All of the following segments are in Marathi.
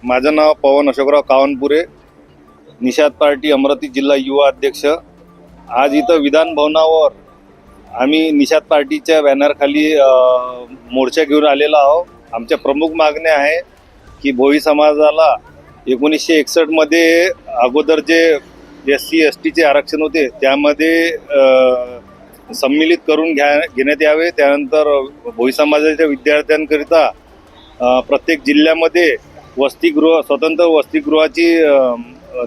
माझं नाव पवन अशोकराव कावनपुरे, निषाद पार्टी अमरावती जिल्हा युवा अध्यक्ष। आज इथं विधान भवनावर आम्ही निषाद पार्टीच्या बॅनरखाली मोर्चा घेऊन आलेलो आहोत। आमच्या प्रमुख मागण्या आहे की भोई समाजाला 1961 मध्ये अगोदर जे SC STचे आरक्षण होते त्यामध्ये सम्मिलित करून घेण्यात यावे। त्यानंतर भोई समाजाच्या विद्यार्थ्यांकरिता प्रत्येक जिल्ह्यामध्ये स्वतंत्र वसतिगृहाची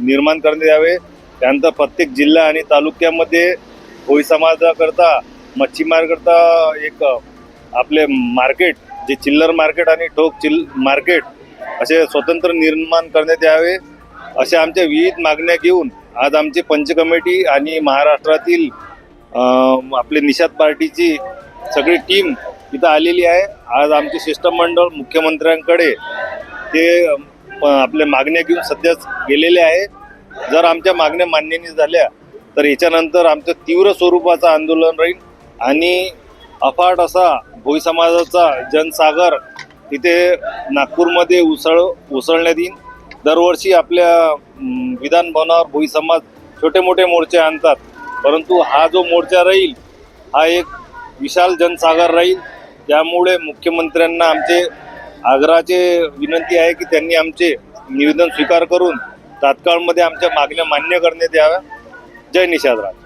निर्माण करण्यात यावे। त्यानंतर प्रत्येक जिल्हा आणि तालुक्यामध्ये भोई समाजाकरता मच्छीमारकरता एक आपले मार्केट, जे चिल्लर मार्केट आणि ठोक मार्केट असे स्वतंत्र निर्माण करण्यात यावे। अशा आमच्या विविध मागण्या घेऊन आज आमची पंच कमिटी आणि महाराष्ट्रातील आपले निषाद पार्टीची सगळी टीम इथं आलेली आहे। आज आमचे शिष्टमंडळ मुख्यमंत्र्यांकडे ते आपल्या मागण्या घेऊन सध्याच गेलेले आहे। जर आमच्या मागण्या मान्य नाही झाल्या तर याच्यानंतर आमचं तीव्र स्वरूपाचं आंदोलन राहील आणि अफाट असा भोई समाजाचा जनसागर तिथे नागपूरमध्ये उसळण्यात येईल। दरवर्षी आपल्या विधान भवनावर भोई समाज छोटे मोठे मोर्चे आणतात, परंतु हा जो मोर्चा राहील हा एक विशाल जनसागर राहील। त्यामुळे मुख्यमंत्र्यांना आमचे आग्रहाचे विनंती आहे की त्यांनी आमचे निवेदन स्वीकार करून तात्काळमध्ये आमच्या मागण्या मान्य करण्यात याव्या। जय निषाद राज।